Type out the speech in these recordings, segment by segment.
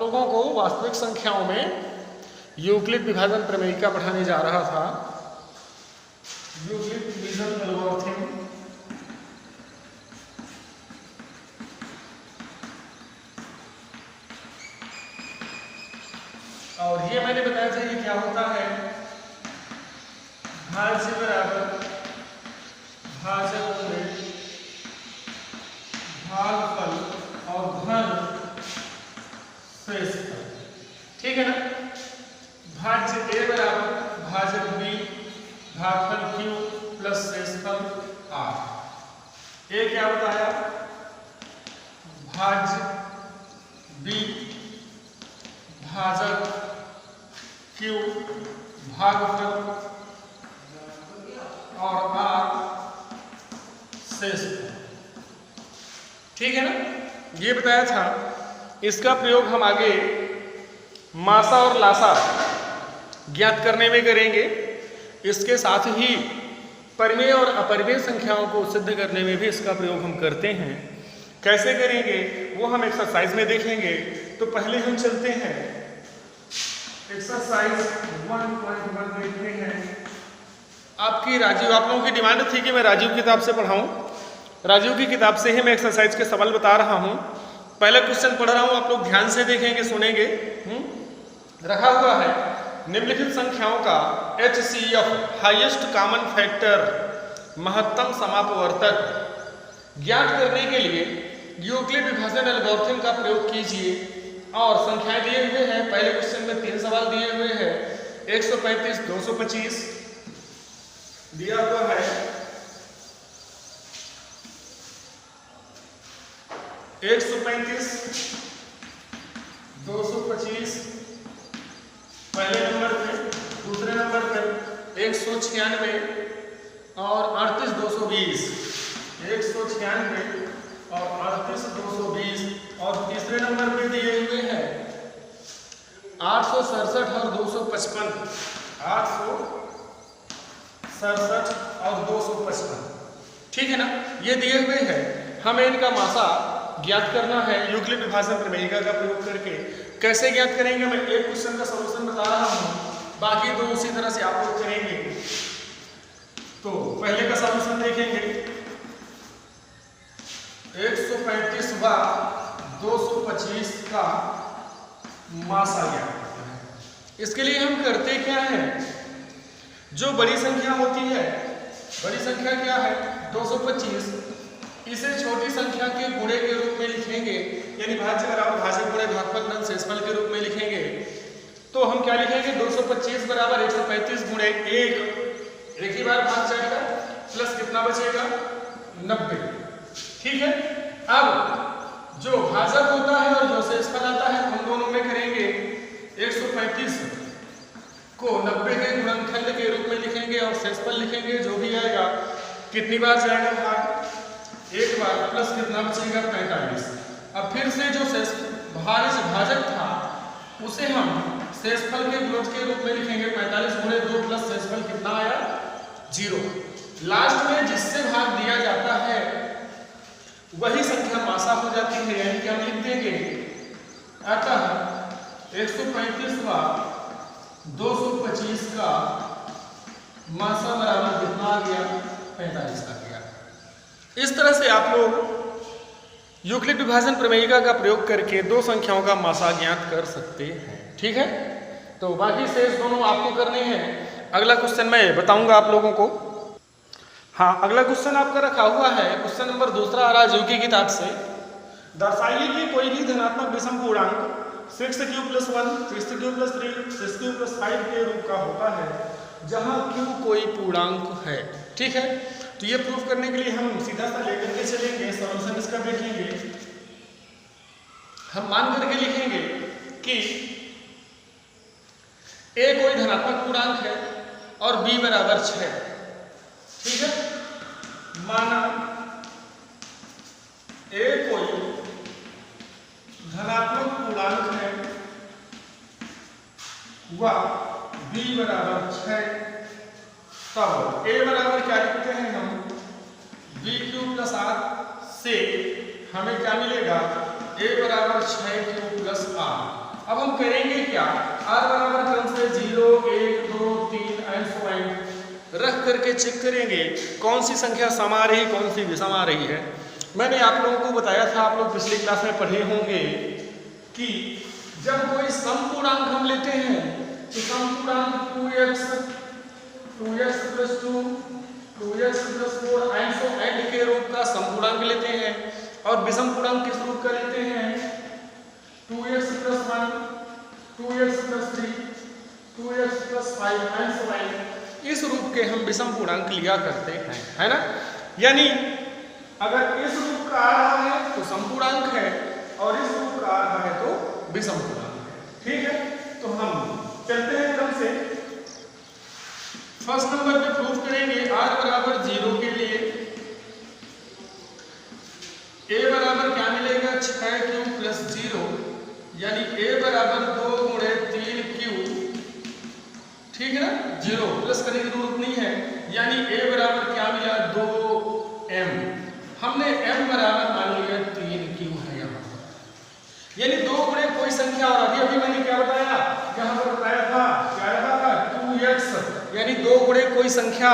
लोगों को वास्तविक संख्याओं में यूक्लिड विभाजन प्रमेयिका पढ़ाने जा रहा था। यूक्लिड डिवीजन एल्गोरिथम और ये मैंने बताया था ये क्या होता है, भाज्य बराबर भाजक में भागफल और घन शेषफल, ठीक है ना। भाज्य a बराबर भाजक b भागफल q प्लस शेषफल r। a क्या बताया, भाज्य b भाजक q भागफल और r शेषफल, ठीक है ना। ये बताया था। इसका प्रयोग हम आगे मासा और लासा ज्ञात करने में करेंगे। इसके साथ ही परिमेय और अपरिमेय संख्याओं को सिद्ध करने में भी इसका प्रयोग हम करते हैं। कैसे करेंगे वो हम एक्सरसाइज में देखेंगे। तो पहले हम चलते हैं एक्सरसाइज 1.1 देखते हैं। आपकी राजीव, आप लोगों की डिमांड थी कि मैं राजीव किताब से पढ़ाऊं। राजीव की किताब से ही मैं एक्सरसाइज के सवाल बता रहा हूं। पहला क्वेश्चन पढ़ रहा हूं, आप लोग ध्यान से देखेंगे, सुनेंगे। रखा हुआ है निम्नलिखित संख्याओं का HCF हाईएस्ट कॉमन फैक्टर महत्तम समापवर्तक ज्ञात करने के लिए यूक्लिड विभाजन एल्गोरिथम का प्रयोग कीजिए। और संख्याएं दिए हुए हैं। पहले क्वेश्चन में 3 सवाल दिए हुए हैं। 135, 225 दिया हुआ है। 135, 225 पहले नंबर पे, दूसरे नंबर पर 196 और 38, 220, 196 और 38, 220 और तीसरे नंबर पे दिए हुए हैं 867 और 255, 867 और 255, ठीक है ना। ये दिए हुए हैं। हमें इनका मासा ज्ञात करना है यूक्लिड विभाजन प्रमेयिका का प्रयोग करके। कैसे ज्ञात करेंगे, मैं एक क्वेश्चन का सॉल्यूशन बता रहा हूं, बाकी दो उसी तरह से आप लोग करेंगे। तो पहले का सॉल्यूशन देखेंगे। 135 व 225 का मासा ज्ञात करना है। इसके लिए हम करते क्या है, जो बड़ी संख्या होती है, बड़ी संख्या क्या है 225, इसे छोटी संख्या के गुणे के रूप में लिखेंगे, यानी भाज्य बराबर भाजक गुणे भागफल घन शेषफल के रूप में लिखेंगे। तो हम क्या लिखेंगे, 225 बराबर 135 गुणे 1, एक ही बार भाग जाएगा, प्लस कितना बचेगा 90, ठीक है। अब जो भाजक होता है और जो शेषफल आता है हम दोनों में करेंगे। 135 को 90 के गुणनखंड के रूप में लिखेंगे और शेषफल लिखेंगे, जो भी आएगा। कितनी बार जाएगा भाग, एक बार, प्लस कितना बचेगा 45। अब फिर से जो भाजक था उसे हम शेषफल के गुणज के रूप में लिखेंगे। 45 गुणे 2 प्लस शेषफल कितना आया 0। लास्ट में जिससे भाग दिया जाता है वही संख्या मासा हो जाती है, यानी कि हम लिख देंगे अतः 135 व 225 का मासा बराबर कितना आ गया 45 आ गया। इस तरह से आप लोग यूक्लिड विभाजन प्रमेयिका का प्रयोग करके दो संख्याओं का मासा ज्ञात कर सकते हैं, ठीक है। तो बाकी शेष दोनों आपको करने हैं। अगला क्वेश्चन मैं बताऊंगा आप लोगों को। हाँ, अगला क्वेश्चन आपका रखा हुआ है, क्वेश्चन नंबर 2 आ रहा है की किताब से। दर्शाइए कि कोई भी धनात्मक विषम पूर्णांक 6q + 1, 6q + 3, 6q + 5 के रूप का होता है जहां q कोई पूर्णांक है, ठीक है। तो ये प्रूफ करने के लिए हम सीधा सा लेकर के चलेंगे, सॉल्यूशन इसका देखेंगे। हम मान करके लिखेंगे कि a कोई धनात्मक पूर्णांक है और b बराबर 6, ठीक है। माना a कोई धनात्मक पूर्णांक है व b बराबर 6, तब a बराबर क्या लिखते हैं हम, bq + 8 से हमें क्या मिलेगा, a बराबर 6q + 8। अब हम करेंगे क्या, r बराबर क्रम से 0, 1, 2, 3 एंड सो ऑन रख करके चेक करेंगे कौन सी संख्या सम आ रही, कौन सी विषम आ रही है। मैंने आप लोगों को बताया था, आप लोग पिछली क्लास में पढ़े होंगे कि जब कोई सम पूर्णांक हम लेते हैं तो सम पूर्णांक 2x + 2, 2x + 4 and so and के रूप का सम पूर्णांक लेते हैं, और विषम पूर्णांक किस रूप का लेते हैं, 2x + 1, 2x + 3, 2x + 5 and so on. इस रूप के हम विषम पूर्णांक लिया करते हैं, है ना। यानी अगर इस रूप का आ रहा है तो सम पूर्णांक है, और इस रूप का आ रहा है तो विषम पूर्णांक है। ठीक है, तो हम चलते हैं क्रम से। फर्स्ट नंबर पे प्रूफ करेंगे r बराबर 0 के लिए a बराबर क्या मिलेगा, 6q + 0, यानी a बराबर 2 × 3q, ठीक है ना, 0 प्लस करने की जरूरत नहीं है, यानी a बराबर क्या मिला, 2m। हमने m बराबर मान लिया 3q है यहाँ पर, यानी 2 × कोई संख्या, और अभी मैंने क्या बताया, यहाँ पर बताया था, क्या रहा था, 2x, यानी 2 × कोई संख्या,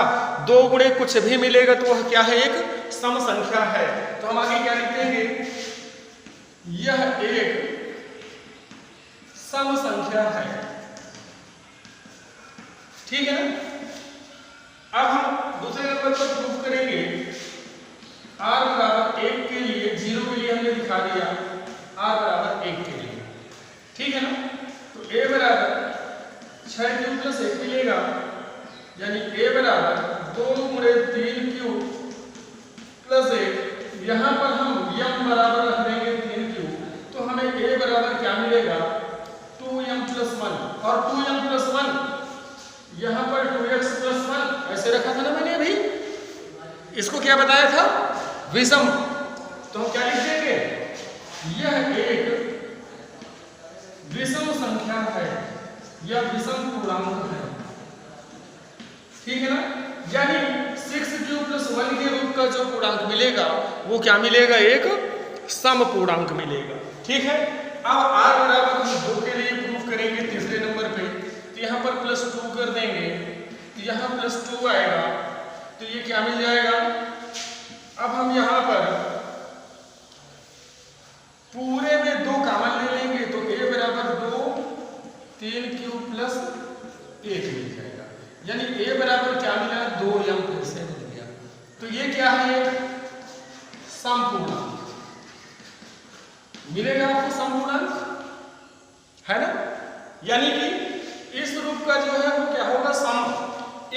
2 × कुछ भी मिलेगा तो वह क्या है, एक सम संख्या है। तो हम आगे क्या लिखेंगे, यह एक सम संख्या है, ठीक है ना। अब हम दूसरे नंबर पर प्रूफ करेंगे r बराबर 1 के लिए, 0 के लिए हमने दिखा दिया, r बराबर 1 के लिए, ठीक है ना। तो a बराबर 6q + 1 मिलेगा, यानी a बराबर 2 × 3q + 1, यहाँ पर हम m बराबर रख देंगे 3q, तो हमें a बराबर क्या मिलेगा, 2m + 1, और 2m + 1 यहाँ पर 2x + 1 ऐसे रखा था ना मैंने अभी, इसको क्या बताया था, विषम। तो हम क्या लिख देंगे, यह एक विषम संख्या है, यह विषम पूर्णांक है, ठीक है ना। यानी 6q + 1 के रूप का जो पूर्णांक मिलेगा वो क्या मिलेगा, एक सम पूर्णांक मिलेगा, ठीक है। अब r बराबर हम 2 के लिए प्रूफ करेंगे तीसरे नंबर पे, तो यहाँ पर +2 कर देंगे, तो यहाँ +2 आएगा, तो ये क्या मिल जाएगा। अब हम यहाँ पर पूरे में 2 कॉमन ले लेंगे, तो a बराबर 2, 3q + 1 मिल जाएगा, यानी a बराबर क्या मिला, 2m फिर से मिल गया। तो ये क्या है, सम पूर्णांक मिलेगा आपको, सम पूर्णांक है ना। यानी कि इस रूप का जो है वो क्या होगा, सम,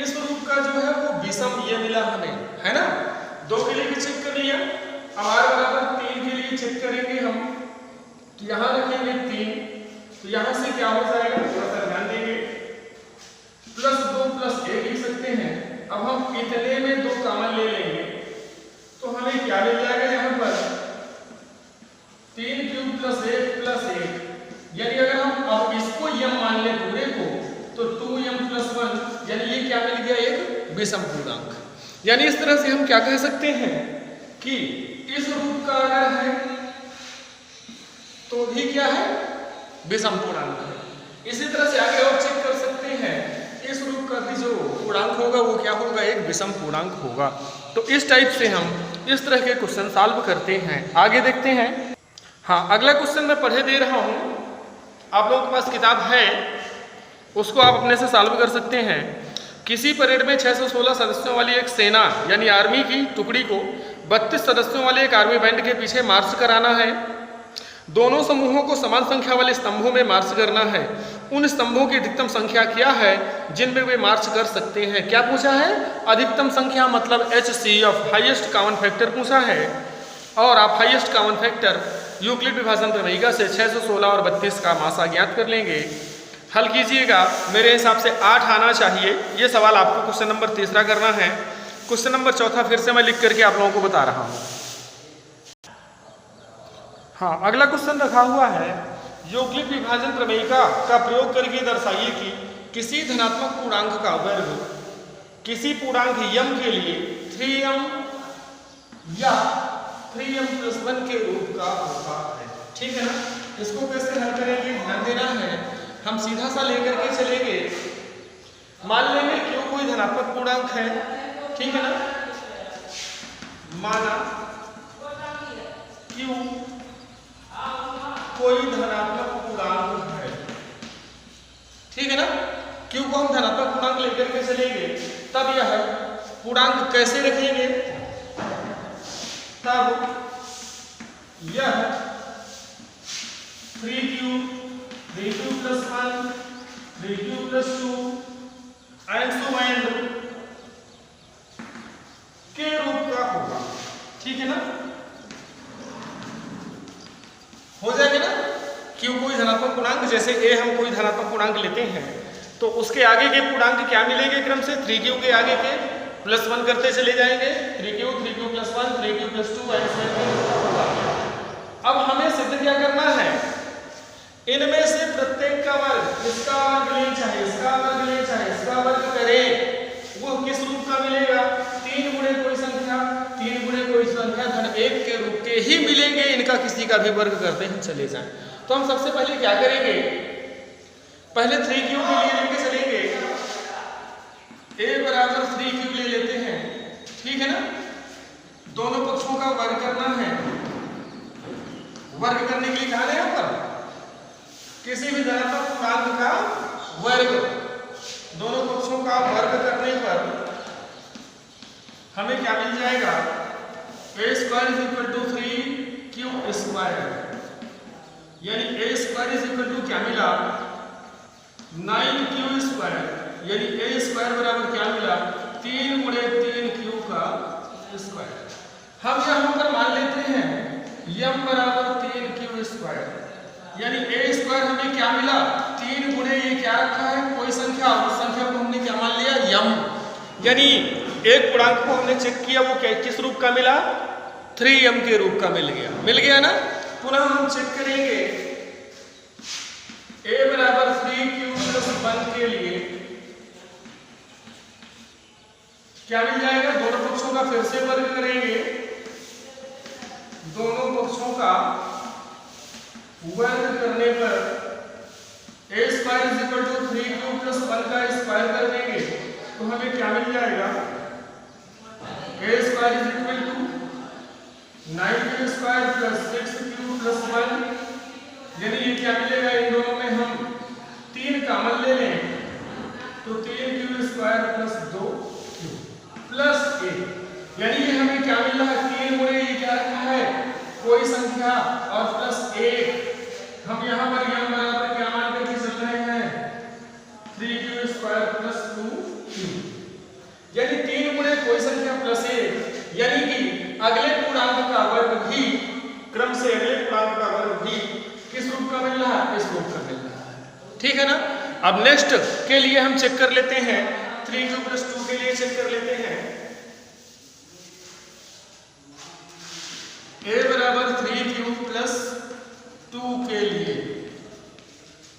इस रूप का जो है वो विषम, ये मिला हमें, है ना। 2 के लिए भी चेक कर लिया, अब r बराबर 3 के लिए चेक करेंगे हम, तो यहाँ रखेंगे 3, तो यहाँ से क्या हो जाएगा, थोड़ा सा ध्यान देंगे, +2 + 1 लिख सकते हैं। अब हम इतने में 2 कॉमन ले लेंगे, तो हमें क्या मिल जाएगा, यहाँ पर 3q + 1 + 1, यानी अगर हम अब इसको m मान ले पूरे को, तो 2m + 1, यानी ये क्या मिल गया, एक विषम पूर्णांक। यानी इस तरह से हम क्या कह सकते हैं कि इस रूप का अगर है तो भी क्या है, विषम पूर्णांक है। इसी तरह से आगे और चेक कर सकते हैं, इस रूप का भी जो पूर्णांक होगा वो क्या होगा, एक विषम पूर्णांक होगा। तो इस टाइप से हम इस तरह के क्वेश्चन सॉल्व करते हैं। आगे देखते हैं। हाँ, अगला क्वेश्चन मैं पढ़े दे रहा हूँ, आप लोगों के पास किताब है, उसको आप अपने से सॉल्व कर सकते हैं। किसी परेड में 616 सदस्यों वाली एक सेना यानी आर्मी की टुकड़ी को 32 सदस्यों वाले एक आर्मी बैंड के पीछे मार्च कराना है। दोनों समूहों को समान संख्या वाले स्तंभों में मार्च करना है। उन स्तंभों की अधिकतम संख्या क्या है जिनमें वे मार्च कर सकते हैं। क्या पूछा है, अधिकतम संख्या मतलब HCF, हाईएस्ट कॉमन फैक्टर पूछा है। और आप हाईएस्ट कॉमन फैक्टर यूक्लिड विभाजन प्रमेयिका से 616 और 32 का मासा ज्ञात कर लेंगे। हल कीजिएगा, मेरे हिसाब से 8 आना चाहिए। ये सवाल आपको क्वेश्चन नंबर 3 करना है। क्वेश्चन नंबर 4 फिर से मैं लिख करके आप लोगों को बता रहा हूँ। हाँ, अगला क्वेश्चन रखा हुआ है, यूक्लिड विभाजन प्रमेयिका का प्रयोग करके दर्शाइए कि किसी धनात्मक पूर्णांक का वर्ग किसी पूर्णांक m के लिए 3m या 3m + 1 के रूप का होता है। ठीक है ना। इसको कैसे हल करेंगे, ध्यान देना हम सीधा सा लेकर के चलेंगे, मान लेंगे क्यों कोई धनात्मक पूर्णांक है, ठीक है ना, माना क्यों कोई धनात्मक पूर्णांक है, ठीक है ना, क्यों को हम धनात्मक पूर्णांक लेकर के चलेंगे, तब यह पूर्णांक कैसे रखेंगे, तब यह 3q plus 1 3q plus 2 and so on के रूप का होगा, ठीक है ना, हो जाएगा ना। क्यों कोई धनात्मक पूर्णांक, जैसे a हम कोई धनात्मक पूर्णांक लेते हैं तो उसके आगे के पूर्णांक क्या मिलेंगे क्रम से, 3q के आगे के प्लस 1 करते चले जाएंगे, 3q plus 1 3q plus 2 and so on। अब हमें सिद्ध क्या करना है, इनमें से प्रत्येक का वर्ग, इसका वर्ग ले चाहे इसका वर्ग ले चाहे इसका वर्ग करें, वो किस रूप का मिलेगा, 3 गुणे कोई संख्या 3 गुणे कोई संख्या धन 1 के रूप के ही मिलेंगे, इनका किसी का भी वर्ग करते हैं चले जाएं। तो हम सबसे पहले क्या करेंगे, पहले 3q के लिए लेके चलेंगे, a बराबर 3q ले लेते हैं, ठीक है ना, दोनों पक्षों का वर्ग करना है, वर्ग करने के लिए कहा है ऊपर किसी भी धनात्मक पूर्णांक का वर्ग, दोनों पक्षों का वर्ग करने पर हमें क्या मिल जाएगा, a square is equal to 3q square, यानी a square is equal to क्या मिला 9q स्क्वायर, यानी a स्क्वायर बराबर क्या मिला 3 गुणे 3q का स्क्वायर। हम यहाँ पर मान लेते हैं m बराबर 3q स्क्वायर, यानी a स्क्वायर हमें क्या मिला 3 गुणे ये क्या रखा है कोई संख्या, उस संख्या को हमने क्या मान लिया m, यानी एक पूर्णांक को हमने चेक किया वो किस रूप का मिला 3m के रूप का मिल गया ना। पुनः हम चेक करेंगे a बराबर 3q plus 1 के लिए क्या मिल जाएगा, दोनों पक्षों का फिर से वर्ग करेंगे, दोनों पक्षों का वर्ग करने पर a square is equal to 3q plus 1 का स्क्वायर कर देंगे तो हमें क्या मिल जाएगा, a square is equal to 9q square plus 6q plus 1, यानी ये क्या मिलेगा, इन दोनों में हम 3 कॉमन ले लें तो 3q square plus 2q plus 1, यानी ये हमें क्या मिल रहा है 3 गुणे ये क्या रखा है कोई संख्या और प्लस 1, हम यहाँ पर m बराबर क्या मान करके चल रहे हैं 3q स्क्वायर प्लस 2q, यानी 3 गुणे कोई संख्या प्लस 1, यानी कि अगले पूर्णांक का वर्ग भी क्रम से अगले पूर्णांक का वर्ग भी किस रूप का मिल रहा है, इस रूप का मिल रहा है, ठीक है ना। अब नेक्स्ट के लिए हम चेक कर लेते हैं, 3q plus 2 के लिए चेक कर लेते हैं, a बराबर 3q plus 2 के लिए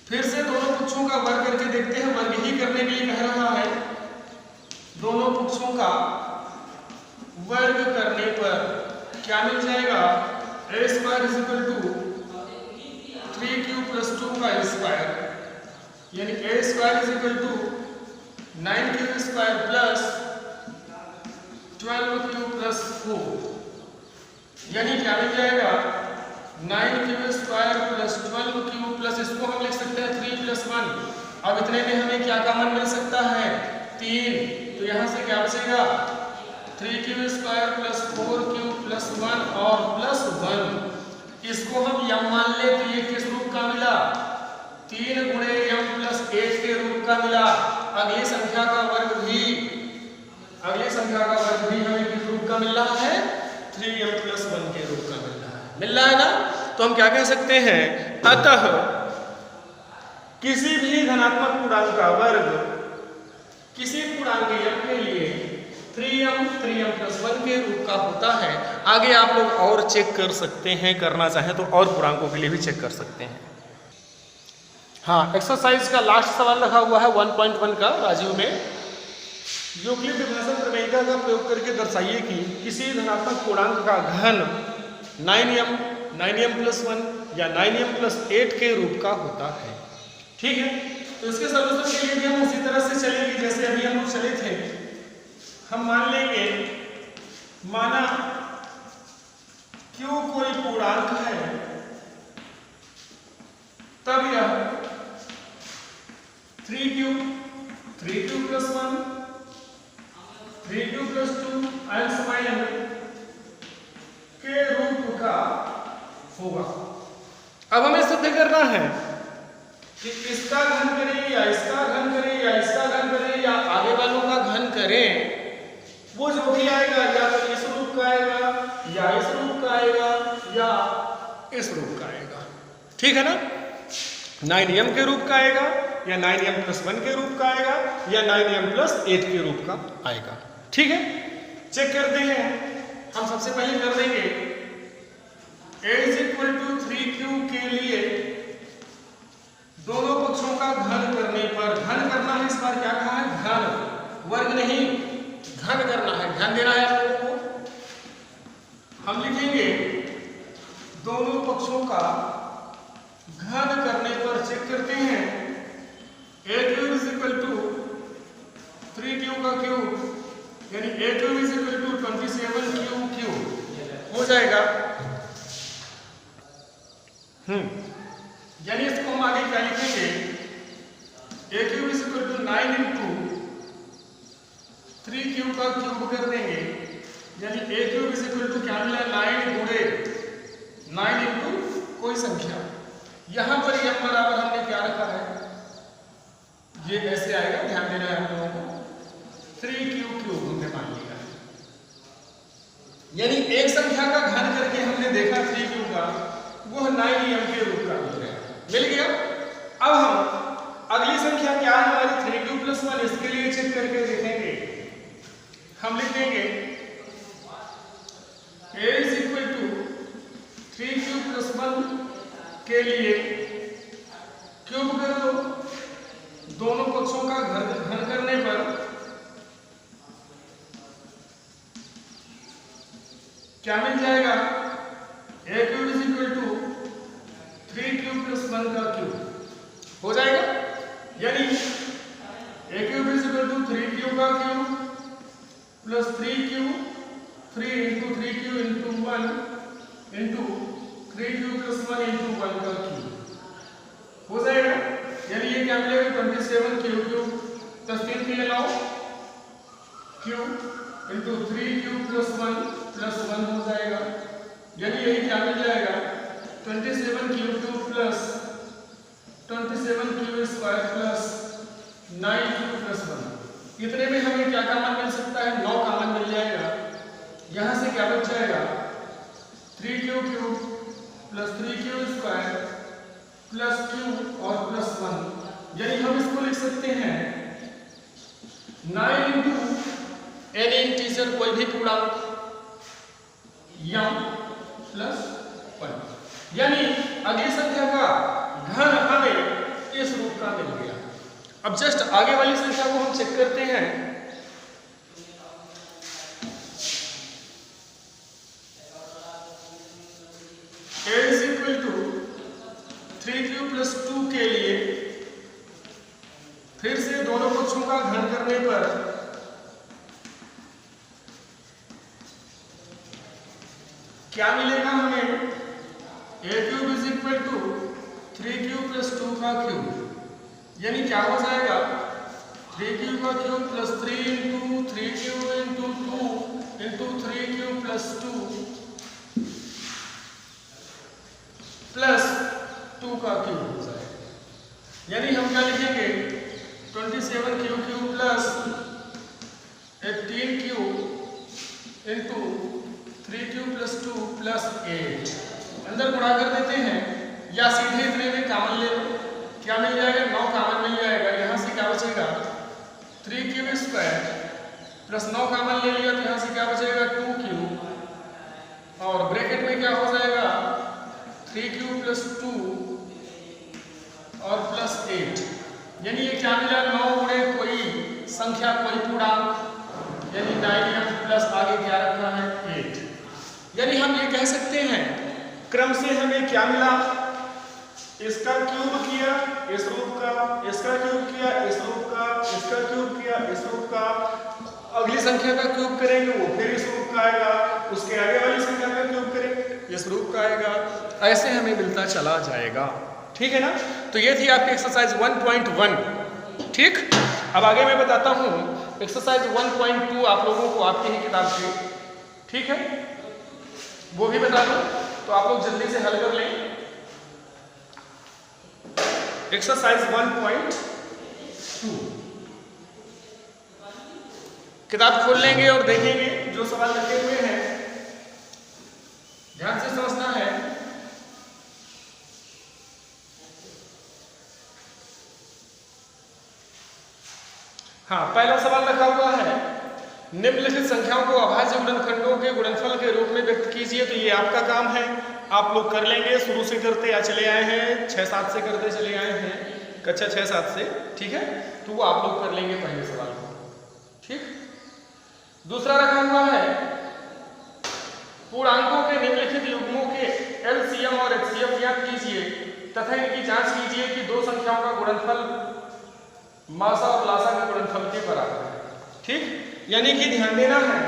फिर से दोनों पक्षों का वर्ग करके देखते हैं, वर्ग ही करने के लिए कह रहा है, दोनों पक्षों का वर्ग करने पर क्या मिल जाएगा, a square is equal to 3q plus 2 का स्क्वायर, यानी a square is equal to 9q square plus 12q plus 4, यानी क्या मिल जाएगा 9q square plus 12q plus, इसको हम लिख सकते हैं 3 प्लस 1, अब इतने में हमें क्या कॉमन मिल सकता है 3, तो यहाँ से क्या बचेगा 3q square plus 4q plus 1 और प्लस 1, इसको हम m मान ले तो ये किस रूप का मिला 3 गुणे m प्लस 1 के रूप का मिला, अगली संख्या का वर्ग भी हमें किस रूप का मिल रहा है 3m प्लस 1 के रूप का मिल रहा है ना। तो हम क्या कह सकते हैं, अतः किसी भी धनात्मक पूर्णांक का वर्ग किसी पूर्णांक m के लिए 3m प्लस 1 के रूप का होता है। आगे आप लोग और चेक कर सकते हैं, करना चाहें तो और पूर्णांकों के लिए भी चेक कर सकते हैं। हाँ, एक्सरसाइज का लास्ट सवाल रखा हुआ है 1.1 का राजीव में, यूक्लिड विभाजन प्रमेयिका का प्रयोग करके दर्शाइए कि किसी धनात्मक पूर्णांक का घन 9m प्लस 1 या 9m प्लस 8 के रूप का होता है। ठीक है, तो इसके सॉल्यूशन के लिए भी हम उसी तरह से चलेंगे जैसे अभी हम लोग चले थे। हम मान लेंगे, माना क्यों कोई पूर्णांक है, तब यह 3q + 1 3q + 2 एंड समाइन के रूप का होगा। अब हमें सिद्ध करना है कि इसका घन करें या इसका घन करें या इसका घन करें या आगे वालों का घन करें, वो जो भी आएगा या तो इस रूप का आएगा या इस रूप का आएगा या इस रूप का आएगा। ठीक है ना, 9m के रूप का आएगा या 9m + 1 के रूप का आएगा या 9m + 8 के रूप का आएगा। ठीक है, चेक करते हैं। हम सबसे पहले कर देंगे a = 3q के लिए दोनों पक्षों का घन करने पर, घन करना है, इस बार क्या कहा है, घन, वर्ग नहीं, घन करना है, ध्यान देना है आप लोगों को। हम लिखेंगे दोनों पक्षों का घन करने पर, चेक करते हैं, a³ = 3q का क्यूब यानी a³ = 27q³ हो जाएगा। यानी इसको हम आगे क्या लिखेंगे, a³ = 9 × 3q का क्यूब कर देंगे, यानी a³ = क्या मिला, 9 × कोई संख्या। यहां पर m बराबर हमने क्या रखा है, ये ऐसे आएगा, ध्यान देना है हम लोगों को, 3q³ हमने मान लिया है। यानी एक संख्या का घन करके हमने देखा 3q का, वो 9m के रूप का मिल गया। अब हम अगली संख्या क्या है हमारी, 3q + 1, इसके लिए चेक करके देखेंगे। हम लिख देंगे a = 3q + 1 के लिए क्यूब कर दो, दोनों पक्षों का घन करने पर क्या मिल जाएगा, a³ = 3q + 1 का क्यूब हो जाएगा। यानी a³ = 3q का क्यूब + 3q 3 × 3q × 1 × 3q + 1 × 1 का क्यूब हो जाएगा। यानी ये क्या मिलेगा, 27q³ 10 3 लाओ क्यूब × 3q + 1 + 1 हो जाएगा। यानी यही क्या मिल जाएगा, 27q³ + 27q² + 9q + 1। इतने में हमें क्या कॉमन मिल सकता है, 9 कॉमन मिल जाएगा। यहां से क्या बच जाएगा, 3q³ + 3q² + q और +1। यानी हम इसको लिख सकते हैं 9 × एनी इंटीजर, कोई भी पूर्णांक, m + 1। यानी अगली संख्या का घन हमें इस रूप का मिल गया। अब जस्ट आगे वाली संख्या को हम चेक करते हैं। a = 3q + 2 के लिए फिर से दोनों पक्षों का घन करने पर क्या मिलेगा हमें, a³ = 3q + 2 का क्यूब। यानी क्या हो जाएगा, 3q का क्यूब + 3 × 3q × 2 × 3q + 2 + 2 का क्यूब हो जाएगा। यानी हम क्या लिखेंगे, 27q³ + 18q × 3q + 2 + 8। अंदर गुणा कर देते हैं या सीधे इतने में कॉमन ले लो, क्या मिल जाएगा, 9 कॉमन मिल जाएगा। यहां से क्या बचेगा, 3q² + 9 कॉमन ले लिया तो यहां से क्या बचेगा, 2q और ब्रैकेट में क्या हो जाएगा, 3q + 2 और +8। यानी ये क्या मिला, 9 × कोई संख्या, कोई पूर्णांक, यानी 9m + आगे क्या रखा है, 8। यानी हम ये कह सकते हैं क्रम से हमें क्या मिला, इसका क्यूब किया इस रूप का, रूप का, अगली संख्या का क्यूब करेंगे वो फिर इस रूप का आएगा, उसके आगे वाली संख्या का क्यूब करेंगे इस रूप का आएगा, ऐसे हमें मिलता चला जाएगा। ठीक है ना। तो ये थी आपकी एक्सरसाइज 1.1। ठीक, अब आगे मैं बताता हूँ एक्सरसाइज 1.2 आप लोगों को आपकी ही किताब से, ठीक है, वो भी बता दूँ तो आप लोग जल्दी से हल कर लें। एक्सरसाइज 1.2 किताब खोल लेंगे और देखेंगे जो सवाल रखे हुए हैं, ध्यान से समझना है। हाँ, पहला सवाल रखा हुआ है, निम्नलिखित संख्याओं को अभाज्य गुणनखंडों के गुणनफल के रूप में व्यक्त कीजिए। तो ये आपका काम है, आप लोग कर लेंगे, शुरू से करते या चले आए हैं, 6-7 से करते चले आए हैं, कक्षा 6-7 से, ठीक है, तो वो आप लोग कर लेंगे पहले सवाल को। ठीक, दूसरा रखा हुआ है, पूर्णांकों के निम्नलिखित युग्मों के एलसीएम और एचसीएफ ज्ञात कीजिए तथा इनकी जांच कीजिए कि दो संख्याओं का गुणनफल मासा और लासा के गुणनफल के बराबर है। ठीक, यानी कि ध्यान देना है,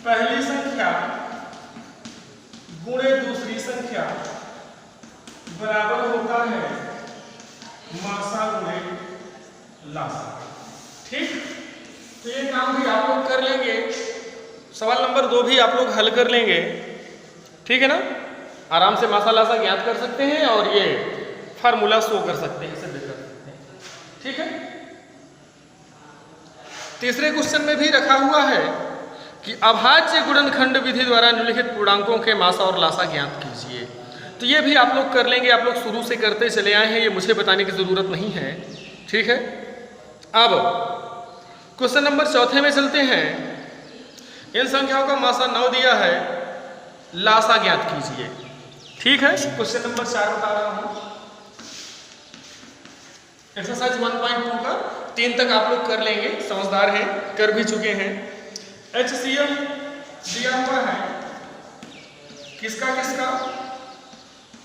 पहली संख्या गुणे दूसरी संख्या बराबर होता है मासा गुणे लासा। ठीक, तो ये काम भी आप लोग कर लेंगे, सवाल नंबर 2 भी आप लोग हल कर लेंगे। ठीक है ना, आराम से मासा लासा ज्ञात कर सकते हैं और ये फार्मूला शो कर सकते हैं, सिद्ध कर सकते हैं। ठीक है, तीसरे क्वेश्चन में भी रखा हुआ है कि अभाज्य गुणनखंड विधि द्वारा निम्नलिखित पूर्णांकों के मासा और लासा ज्ञात कीजिए। तो ये भी आप लोग कर लेंगे, आप लोग शुरू से करते चले आए हैं, ये मुझे बताने की जरूरत नहीं है। ठीक है, अब क्वेश्चन नंबर 4 में चलते हैं। इन संख्याओं का मासा 9 दिया है, लासा ज्ञात कीजिए। ठीक है, क्वेश्चन नंबर 4 बता रहा हूं, एक्सरसाइज 1.2 का 3 तक आप लोग कर लेंगे, समझदार हैं, कर भी चुके हैं। HCF दिया हुआ है, किसका किसका,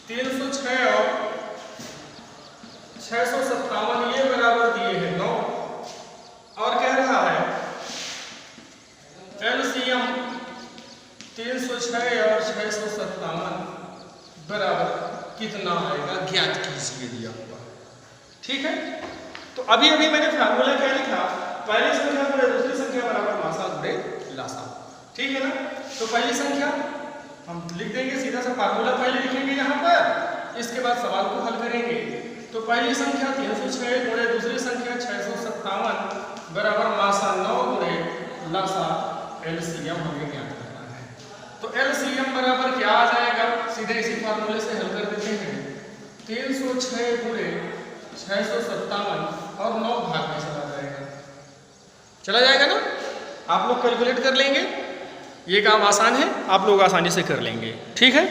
306 और 657, ये बराबर दिए हैं 9, और कह रहा है LCM 306 और 657 बराबर कितना आएगा ज्ञात कीजिए, दिया हुआ। ठीक है, तो अभी अभी मैंने फार्मूला क्या लिखा, पहली संख्या गुणे दूसरी संख्या बराबर मासा गुणे लासा। ठीक है ना, तो पहली संख्या हम लिख देंगे, सीधा सा फार्मूला पहले लिखेंगे यहाँ पर, इसके बाद सवाल को हल करेंगे। तो पहली संख्या 306 गुणे दूसरी संख्या 657 बराबर मासा 9 गुणे लासा, एलसीएम हमें ज्ञात करना है। तो एलसीएम बराबर क्या आ जाएगा, सीधे इसी फार्मूले से हल कर देते हैं। 306 गुणे 657 और 9 भाग में चला जाएगा ना, आप लोग कैलकुलेट कर लेंगे, ये काम आसान है, आप लोग आसानी से कर लेंगे। ठीक है,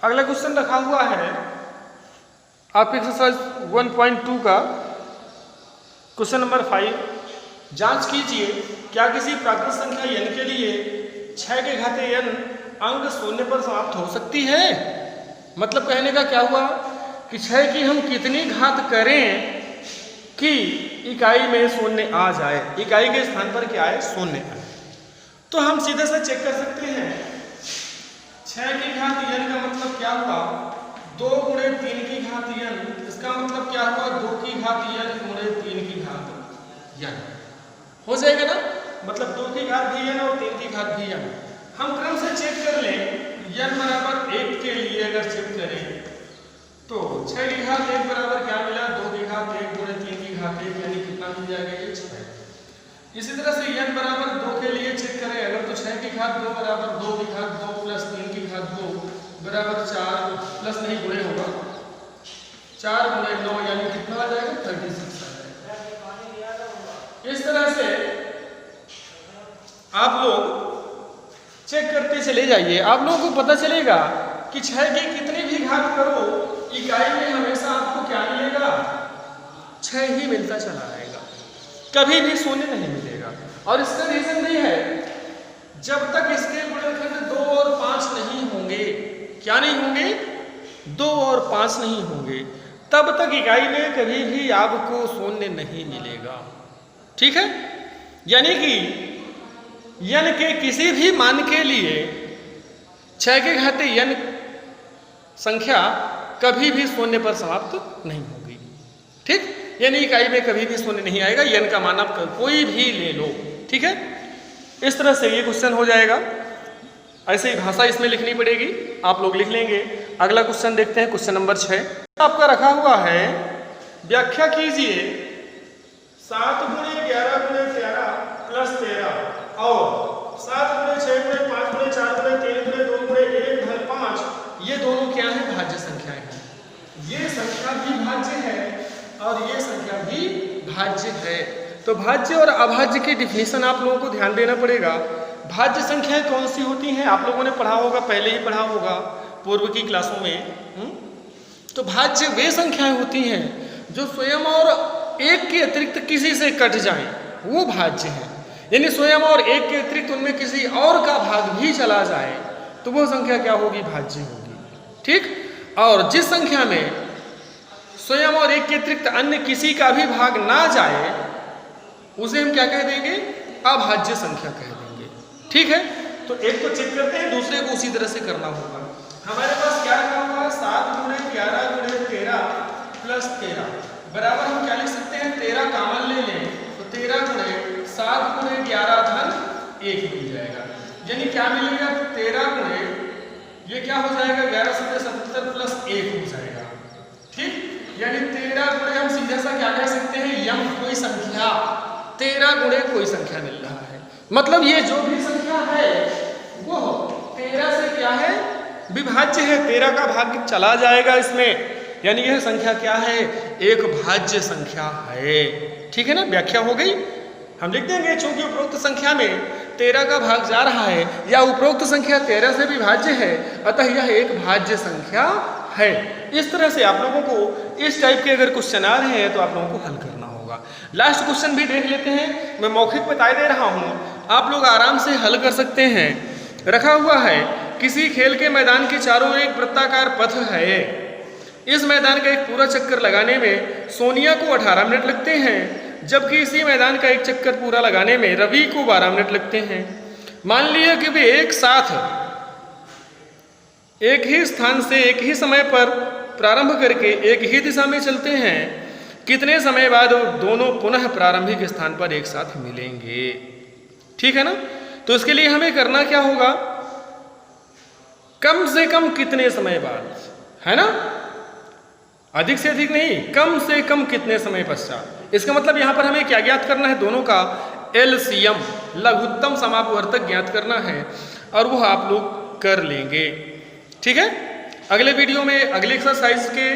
अगला क्वेश्चन रखा हुआ है आपके एक्सरसाइज 1.2 का क्वेश्चन नंबर 5, जांच कीजिए क्या किसी प्राकृत संख्या n के लिए 6 के घाते n अंक शून्य पर समाप्त हो सकती है। मतलब कहने का क्या हुआ कि 6 की हम कितनी घात करें कि इकाई में शून्य आ जाए, इकाई के स्थान पर क्या आए, शून्य आए। तो हम सीधे से चेक कर सकते हैं, 6 की घात n का मतलब क्या हुआ, 2 गुणे 3 की घात n, इसका मतलब क्या हुआ, 2 की घात n गुणे 3 की घात n हो जाएगा ना, मतलब 2 की घात भी n और 3 की घात भी n। हम क्रम से चेक कर लें, n बराबर 1 के लिए अगर चेक करें तो 6 की घात 1 बराबर क्या मिला, 2 की घात 1 गुणे 3 की घात 1, यानी कितना मिल जाएगा, ये 6। इसी तरह से n बराबर 2 के लिए चेक करें अगर, तो 6 की घात 2 बराबर 2 की घात 2 प्लस 3 की घात 2 बराबर 4, प्लस नहीं गुणे होगा, 4 गुणे 9 यानी कितना आ जाएगा, 36 आ जाएगा। इस तरह से आप लोग चेक करते चले जाइए, आप लोगों को पता चलेगा कि 6 की कितनी भी घात करो, इकाई में हमेशा आपको क्या मिलेगा, 6 ही मिलता चला आएगा, कभी भी शून्य नहीं मिलेगा। और इसका रीजन नहीं है, जब तक इसके गुणनखंड 2 और 5 नहीं होंगे, क्या नहीं होंगे, 2 और 5 नहीं होंगे, तब तक इकाई में कभी भी आपको शून्य नहीं मिलेगा। ठीक है, यानी कि n के किसी भी मान के लिए 6 के घाते n संख्या कभी भी शून्य पर समाप्त नहीं होगी। ठीक, यानी इकाई में कभी भी शून्य नहीं आएगा, n का मान आप कोई भी ले लो। ठीक है, इस तरह से ये क्वेश्चन हो जाएगा। ऐसे ही भाषा इसमें लिखनी पड़ेगी, आप लोग लिख लेंगे। अगला क्वेश्चन देखते हैं, क्वेश्चन नंबर 6 आपका रखा हुआ है, व्याख्या कीजिए 7 × 11 × 13 + 13 और 7 × 6 × 5 × 4 × 3 × 2 × 1 + 5, ये दोनों क्या है? भाज्य संख्याएं हैं। ये संख्या भी भाज्य है और ये संख्या भी भाज्य है। तो भाज्य और अभाज्य की डिफिनेशन आप लोगों को ध्यान देना पड़ेगा। भाज्य संख्याएं कौन सी होती हैं? आप लोगों ने पढ़ा होगा, पहले ही पढ़ा होगा पूर्व की क्लासों में। तो भाज्य वे संख्याएं होती हैं जो स्वयं और एक के अतिरिक्त किसी से कट जाएं, वो भाज्य है। यानी स्वयं और एक के अतिरिक्त उनमें किसी और का भाग भी चला जाए तो वो संख्या क्या होगी? भाज्य होगी। ठीक, और जिस संख्या में स्वयं और एक के अतिरिक्त अन्य किसी का भी भाग ना जाए उसे हम क्या कह देंगे? अभाज्य संख्या कह देंगे। ठीक है, तो एक को चेक करते हैं, दूसरे को उसी तरह से करना होगा। हमारे पास क्या रखा हुआ है? 7 × 11 × 13 + 13 बराबर हम क्या लिख सकते हैं? 13 कॉमन ले लें तो 13 × 7 × 11 धन 1 मिल जाएगा। यानी क्या मिलेगा? 13 × ये क्या हो जाएगा? 11 × 77 + 1 हो जाएगा। ठीक, यानी 13 × हम सीधा सा क्या कह सकते हैं? यम कोई संख्या, 13 × कोई संख्या मिल रहा है। मतलब ये जो भी संख्या है वो 13 से क्या है? विभाज्य है। 13 का भाग चला जाएगा इसमें, यानी यह संख्या क्या है? एक भाज्य संख्या है। ठीक है ना, व्याख्या हो गई। हम लिख देंगे चूंकि उपरोक्त संख्या में 13 का भाग जा रहा है या उपरोक्त संख्या 13 से विभाज्य है, अतः यह एक भाज्य संख्या है। इस तरह से आप लोगों को इस टाइप के अगर क्वेश्चन आ रहे हैं तो आप लोगों को हल करना होगा। लास्ट क्वेश्चन भी देख लेते हैं, मैं मौखिक बता दे रहा हूं, आप लोग आराम से हल कर सकते हैं। रखा हुआ है, किसी खेल के मैदान के चारों ओर एक वृत्ताकार पथ है। इस मैदान का एक पूरा चक्कर लगाने में सोनिया को 18 मिनट लगते हैं, जबकि इसी मैदान का एक चक्कर पूरा लगाने में रवि को 12 मिनट लगते हैं। मान लिया कि वे एक साथ एक ही स्थान से एक ही समय पर प्रारंभ करके एक ही दिशा में चलते हैं, कितने समय बाद दोनों पुनः प्रारंभिक स्थान पर एक साथ मिलेंगे? ठीक है ना, तो इसके लिए हमें करना क्या होगा? कम से कम कितने समय बाद, है ना, अधिक से अधिक नहीं, कम से कम कितने समय पश्चात। इसका मतलब यहां पर हमें क्या ज्ञात करना है? दोनों का एलसीएम, लघुत्तम समापवर्तक ज्ञात करना है, और वो आप लोग कर लेंगे। ठीक है, अगले वीडियो में अगले एक्सरसाइज के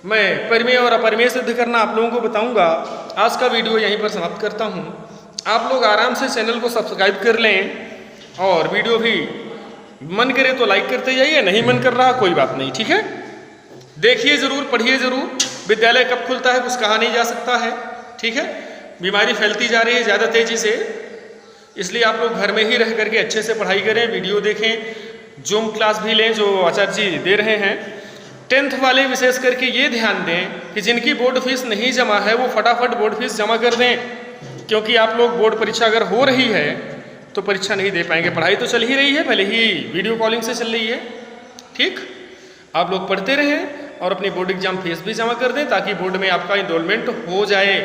मैं परिमेय और अपरिमेय सिद्ध करना आप लोगों को बताऊंगा। आज का वीडियो यहीं पर समाप्त करता हूं। आप लोग आराम से चैनल को सब्सक्राइब कर लें और वीडियो भी मन करे तो लाइक करते जाइए, नहीं मन कर रहा कोई बात नहीं। ठीक है, देखिए जरूर, पढ़िए जरूर। विद्यालय कब खुलता है कुछ कहा नहीं जा सकता है। ठीक है, बीमारी फैलती जा रही है ज़्यादा तेजी से, इसलिए आप लोग घर में ही रह करके अच्छे से पढ़ाई करें, वीडियो देखें, जूम क्लास भी लें जो आचार्य जी दे रहे हैं। 10th वाले विशेष करके ये ध्यान दें कि जिनकी बोर्ड फीस नहीं जमा है वो फटाफट बोर्ड फीस जमा कर दें, क्योंकि आप लोग बोर्ड परीक्षा अगर हो रही है तो परीक्षा नहीं दे पाएंगे। पढ़ाई तो चल ही रही है, भले ही वीडियो कॉलिंग से चल रही है। ठीक, आप लोग पढ़ते रहें और अपनी बोर्ड एग्जाम फीस भी जमा कर दें ताकि बोर्ड में आपका इनरोलमेंट हो जाए।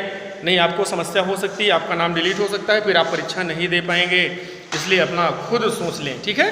नहीं आपको समस्या हो सकती है, आपका नाम डिलीट हो सकता है, फिर आप परीक्षा नहीं दे पाएंगे। इसलिए अपना खुद सोच लें। ठीक है।